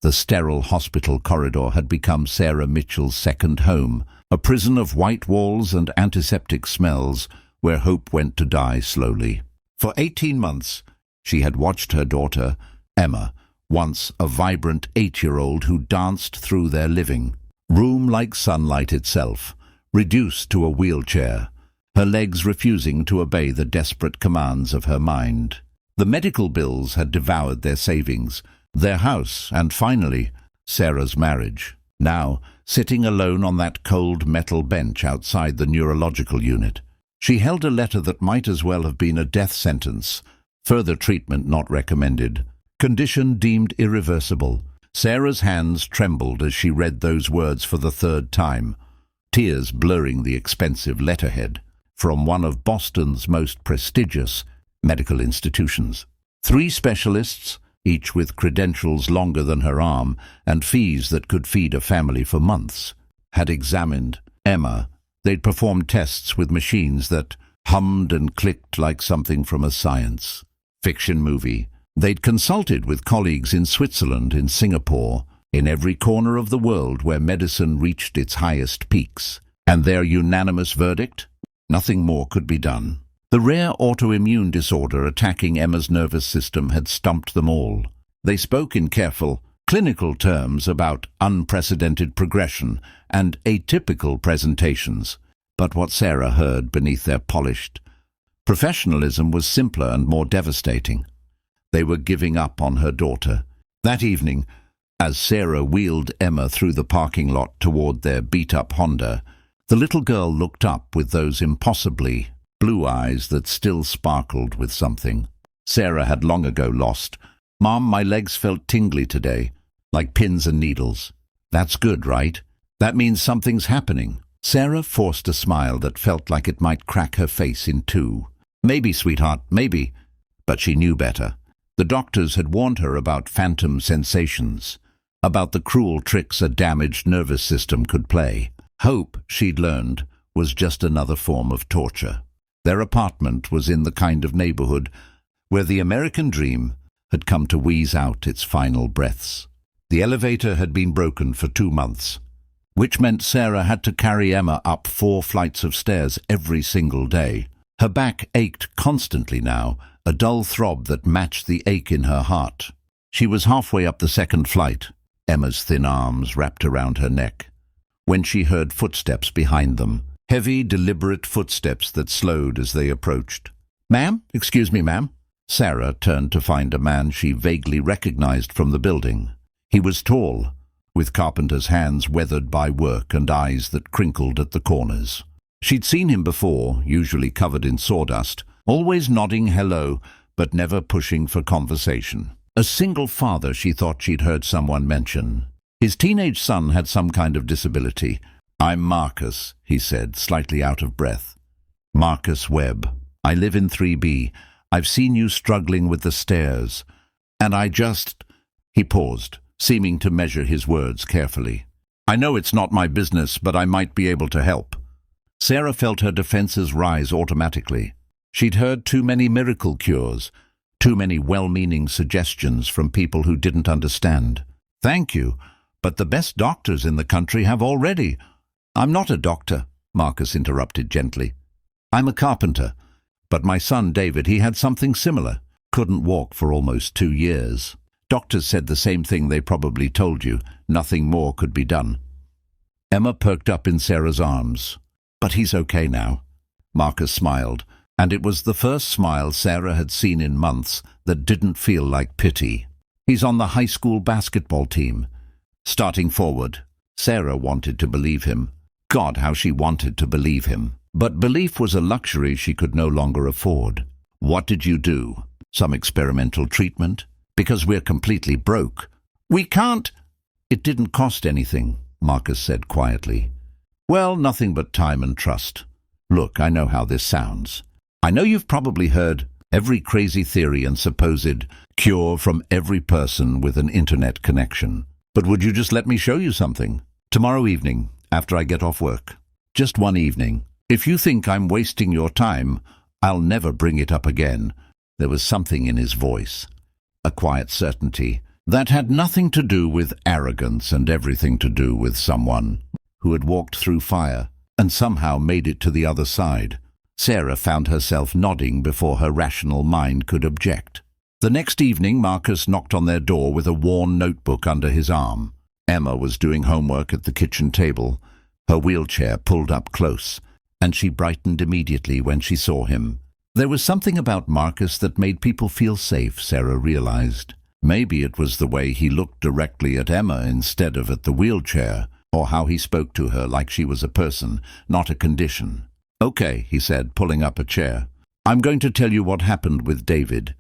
The sterile hospital corridor had become Sarah Mitchell's second home, a prison of white walls and antiseptic smells where hope went to die slowly. For 18 months, she had watched her daughter, Emma, once a vibrant 8-year-old who danced through their living room like sunlight itself, reduced to a wheelchair, her legs refusing to obey the desperate commands of her mind. The medical bills had devoured their savings, their house, and finally, Sarah's marriage. Now, sitting alone on that cold metal bench outside the neurological unit, she held a letter that might as well have been a death sentence. Further treatment not recommended. Condition deemed irreversible. Sarah's hands trembled as she read those words for the third time, tears blurring the expensive letterhead from one of Boston's most prestigious medical institutions. 3 specialists, each with credentials longer than her arm and fees that could feed a family for months, had examined Emma. They'd performed tests with machines that hummed and clicked like something from a science fiction movie. They'd consulted with colleagues in Switzerland, in Singapore, in every corner of the world where medicine reached its highest peaks. And their unanimous verdict? Nothing more could be done. The rare autoimmune disorder attacking Emma's nervous system had stumped them all. They spoke in careful, clinical terms about unprecedented progression and atypical presentations. But what Sarah heard beneath their polished professionalism was simpler and more devastating. They were giving up on her daughter. That evening, as Sarah wheeled Emma through the parking lot toward their beat-up Honda, the little girl looked up with those impossibly blue eyes that still sparkled with something Sarah had long ago lost. "Mom, my legs felt tingly today, like pins and needles." "That's good, right? That means something's happening." Sarah forced a smile that felt like it might crack her face in two. "Maybe, sweetheart, maybe." But she knew better. The doctors had warned her about phantom sensations, about the cruel tricks a damaged nervous system could play. Hope, she'd learned, was just another form of torture. Their apartment was in the kind of neighborhood where the American dream had come to wheeze out its final breaths. The elevator had been broken for 2 months, which meant Sarah had to carry Emma up 4 flights of stairs every single day. Her back ached constantly now, a dull throb that matched the ache in her heart. She was halfway up the 2nd flight, Emma's thin arms wrapped around her neck, when she heard footsteps behind them. Heavy, deliberate footsteps that slowed as they approached. "Ma'am? Excuse me, ma'am." Sarah turned to find a man she vaguely recognized from the building. He was tall, with carpenter's hands weathered by work and eyes that crinkled at the corners. She'd seen him before, usually covered in sawdust, always nodding hello, but never pushing for conversation. A single father, she thought she'd heard someone mention. His teenage son had some kind of disability. "I'm Marcus," he said, slightly out of breath. "Marcus Webb. I live in 3B. I've seen you struggling with the stairs. And I just—" He paused, seeming to measure his words carefully. "I know it's not my business, but I might be able to help." Sarah felt her defenses rise automatically. She'd heard too many miracle cures, too many well-meaning suggestions from people who didn't understand. "Thank you, but the best doctors in the country have already—" "I'm not a doctor," Marcus interrupted gently. "I'm a carpenter. But my son David, he had something similar. Couldn't walk for almost 2 years. Doctors said the same thing they probably told you. Nothing more could be done." Emma perked up in Sarah's arms. "But he's okay now." Marcus smiled, and it was the first smile Sarah had seen in months that didn't feel like pity. "He's on the high school basketball team, starting forward." Sarah wanted to believe him. God, how she wanted to believe him. But belief was a luxury she could no longer afford. "What did you do? Some experimental treatment? Because we're completely broke." "We can't—" "It didn't cost anything," Marcus said quietly. "Well, nothing but time and trust. Look, I know how this sounds. I know you've probably heard every crazy theory and supposed cure from every person with an internet connection. But would you just let me show you something? Tomorrow evening, after I get off work. Just one evening. If you think I'm wasting your time, I'll never bring it up again." There was something in his voice, a quiet certainty, That had nothing to do with arrogance and everything to do with someone who had walked through fire and somehow made it to the other side. Sarah found herself nodding before her rational mind could object. The next evening, Marcus knocked on their door with a worn notebook under his arm. Emma was doing homework at the kitchen table, her wheelchair pulled up close, and she brightened immediately when she saw him. There was something about Marcus that made people feel safe, Sarah realized. Maybe it was the way he looked directly at Emma instead of at the wheelchair, or how he spoke to her like she was a person, not a condition. "Okay," he said, pulling up a chair. "I'm going to tell you what happened with David,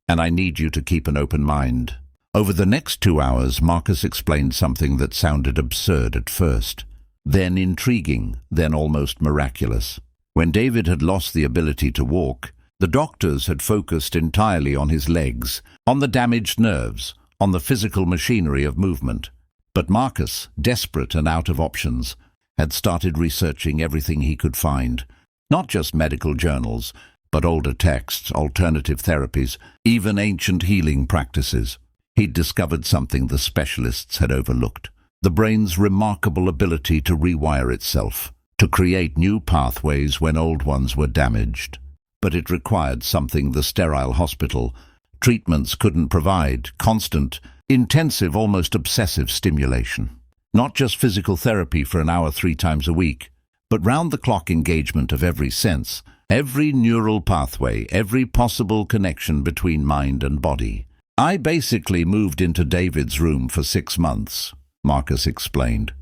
and I need you to keep an open mind." Over the next 2 hours, Marcus explained something that sounded absurd at first, then intriguing, then almost miraculous. When David had lost the ability to walk, the doctors had focused entirely on his legs, on the damaged nerves, on the physical machinery of movement. But Marcus, desperate and out of options, had started researching everything he could find, not just medical journals, but older texts, alternative therapies, even ancient healing practices. He'd discovered something the specialists had overlooked: the brain's remarkable ability to rewire itself, to create new pathways when old ones were damaged. But it required something the sterile hospital treatments couldn't provide: constant, intensive, almost obsessive stimulation. Not just physical therapy for an hour 3 times a week, but round-the-clock engagement of every sense, every neural pathway, every possible connection between mind and body. "I basically moved into David's room for 6 months, Marcus explained.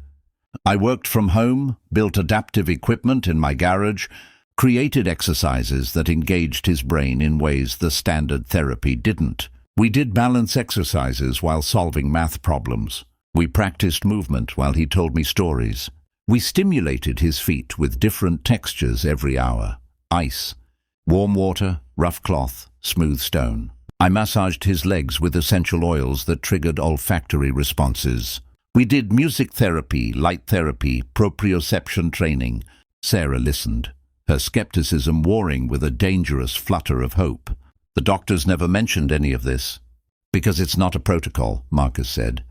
"I worked from home, built adaptive equipment in my garage, created exercises that engaged his brain in ways the standard therapy didn't. We did balance exercises while solving math problems. We practiced movement while he told me stories. We stimulated his feet with different textures every hour: ice, warm water, rough cloth, smooth stone. I massaged his legs with essential oils that triggered olfactory responses. We did music therapy, light therapy, proprioception training." Sarah listened, her skepticism warring with a dangerous flutter of hope. "The doctors never mentioned any of this." "Because it's not a protocol," Marcus said.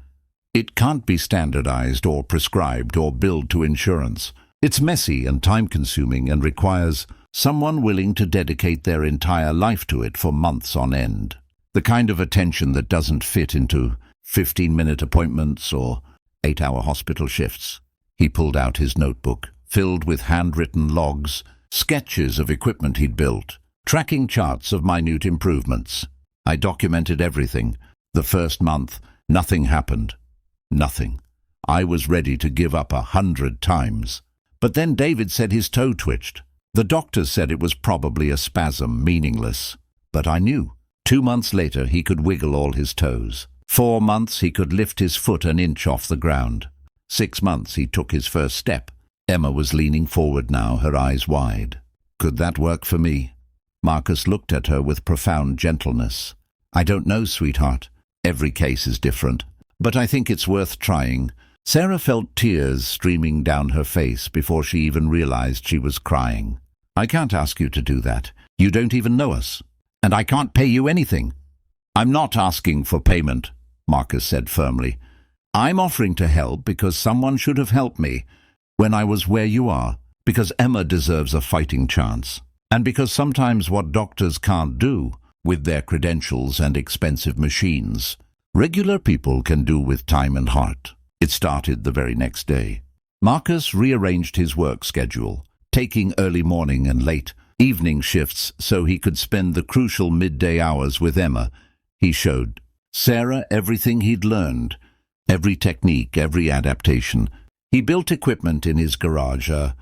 "It can't be standardized or prescribed or billed to insurance. It's messy and time-consuming and requires someone willing to dedicate their entire life to it for months on end. The kind of attention that doesn't fit into 15-minute appointments or 8-hour hospital shifts." He pulled out his notebook, filled with handwritten logs, sketches of equipment he'd built, tracking charts of minute improvements. "I documented everything. The first month, nothing happened. Nothing. I was ready to give up 100 times. But then David said his toe twitched. The doctors said it was probably a spasm, meaningless. But I knew. 2 months later, he could wiggle all his toes. 4 months, he could lift his foot an inch off the ground. 6 months, he took his first step." Emma was leaning forward now, her eyes wide. "Could that work for me?" Marcus looked at her with profound gentleness. "I don't know, sweetheart. Every case is different. But I think it's worth trying." Sarah felt tears streaming down her face before she even realized she was crying. "I can't ask you to do that. You don't even know us. And I can't pay you anything." "I'm not asking for payment," Marcus said firmly. "I'm offering to help because someone should have helped me when I was where you are, because Emma deserves a fighting chance, and because sometimes what doctors can't do with their credentials and expensive machines, regular people can do with time and heart." It started the very next day. Marcus rearranged his work schedule, taking early morning and late evening shifts so he could spend the crucial midday hours with Emma. He showed Sarah everything he'd learned, every technique, every adaptation. He built equipment in his garage, a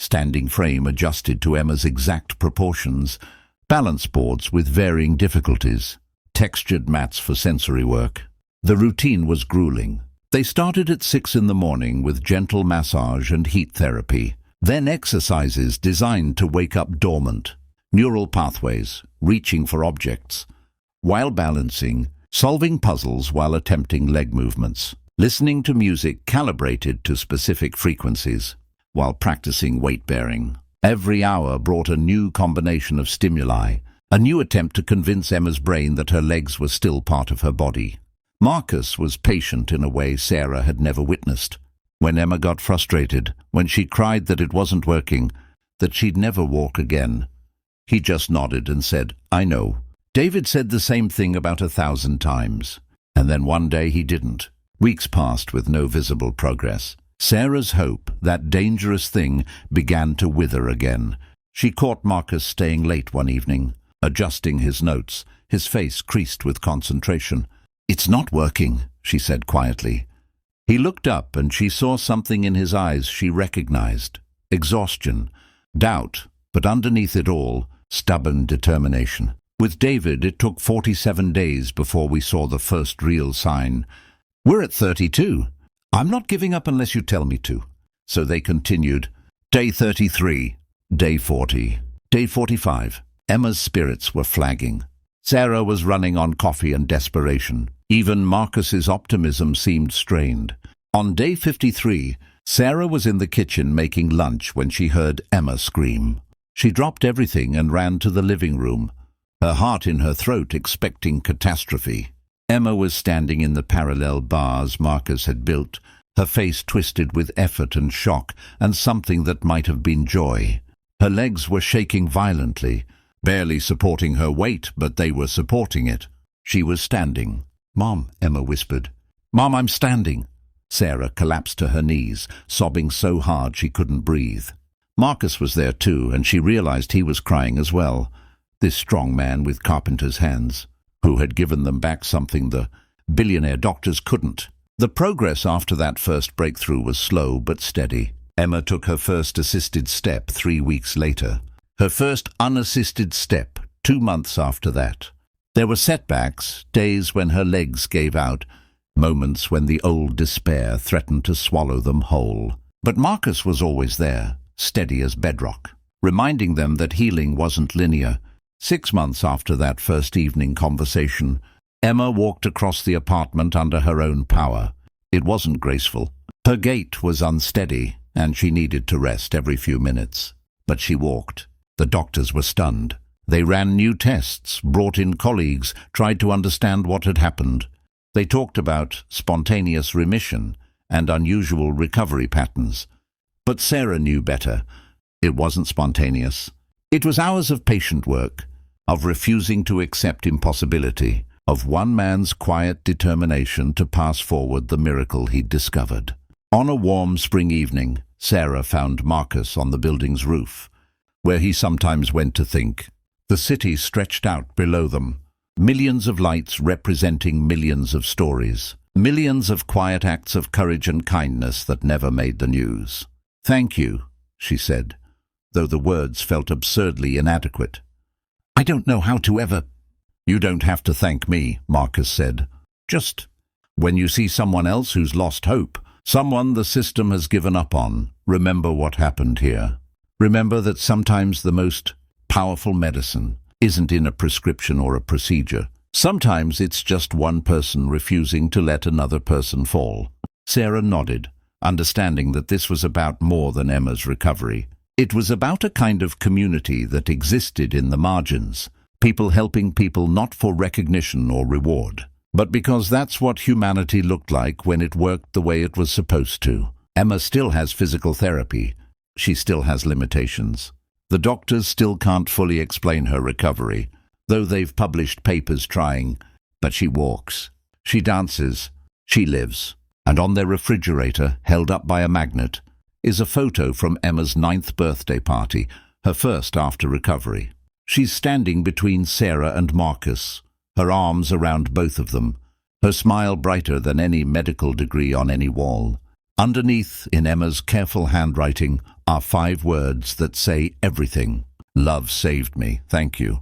standing frame adjusted to Emma's exact proportions, balance boards with varying difficulties, textured mats for sensory work. The routine was grueling. They started at 6 in the morning with gentle massage and heat therapy, then exercises designed to wake up dormant neural pathways, reaching for objects, while balancing, solving puzzles while attempting leg movements, listening to music calibrated to specific frequencies, while practicing weight-bearing. Every hour brought a new combination of stimuli, a new attempt to convince Emma's brain that her legs were still part of her body. Marcus was patient in a way Sarah had never witnessed. When Emma got frustrated, when she cried that it wasn't working, that she'd never walk again, he just nodded and said, "I know." David said the same thing about 1,000 times. And then one day he didn't. Weeks passed with no visible progress. Sarah's hope, that dangerous thing, began to wither again. She caught Marcus staying late one evening, adjusting his notes, his face creased with concentration. "It's not working," she said quietly. He looked up and she saw something in his eyes she recognized. Exhaustion, doubt, but underneath it all, stubborn determination. With David, it took 47 days before we saw the first real sign. "We're at 32. I'm not giving up unless you tell me to." So they continued. Day 33, day 40, day 45. Emma's spirits were flagging. Sarah was running on coffee and desperation. Even Marcus's optimism seemed strained. On day 53, Sarah was in the kitchen making lunch when she heard Emma scream. She dropped everything and ran to the living room, her heart in her throat, expecting catastrophe. Emma was standing in the parallel bars Marcus had built, her face twisted with effort and shock and something that might have been joy. Her legs were shaking violently, barely supporting her weight, but they were supporting it. She was standing. "Mom," Emma whispered. "Mom, I'm standing." Sarah collapsed to her knees, sobbing so hard she couldn't breathe. Marcus was there too, and she realized he was crying as well. This strong man with carpenter's hands, who had given them back something the billionaire doctors couldn't. The progress after that first breakthrough was slow but steady. Emma took her first assisted step 3 weeks later. Her first unassisted step 2 months after that. There were setbacks, days when her legs gave out, moments when the old despair threatened to swallow them whole. But Marcus was always there, steady as bedrock, reminding them that healing wasn't linear. 6 months after that first evening conversation, Emma walked across the apartment under her own power. It wasn't graceful. Her gait was unsteady, and she needed to rest every few minutes. But she walked. The doctors were stunned. They ran new tests, brought in colleagues, tried to understand what had happened. They talked about spontaneous remission and unusual recovery patterns. But Sarah knew better. It wasn't spontaneous. It was hours of patient work, of refusing to accept impossibility, of one man's quiet determination to pass forward the miracle he'd discovered. On a warm spring evening, Sarah found Marcus on the building's roof, where he sometimes went to think. The city stretched out below them, millions of lights representing millions of stories, millions of quiet acts of courage and kindness that never made the news. "Thank you," she said, though the words felt absurdly inadequate. "I don't know how to ever—" "You don't have to thank me," Marcus said. "Just when you see someone else who's lost hope, someone the system has given up on, remember what happened here. Remember that sometimes the most powerful medicine isn't in a prescription or a procedure. Sometimes it's just one person refusing to let another person fall." Sarah nodded, understanding that this was about more than Emma's recovery. It was about a kind of community that existed in the margins, people helping people not for recognition or reward, but because that's what humanity looked like when it worked the way it was supposed to. Emma still has physical therapy. She still has limitations. The doctors still can't fully explain her recovery, though they've published papers trying. But she walks, she dances, she lives. And on their refrigerator, held up by a magnet, is a photo from Emma's 9th birthday party, her first after recovery. She's standing between Sarah and Marcus, her arms around both of them, her smile brighter than any medical degree on any wall. Underneath, in Emma's careful handwriting, are 5 words that say everything. "Love saved me, thank you."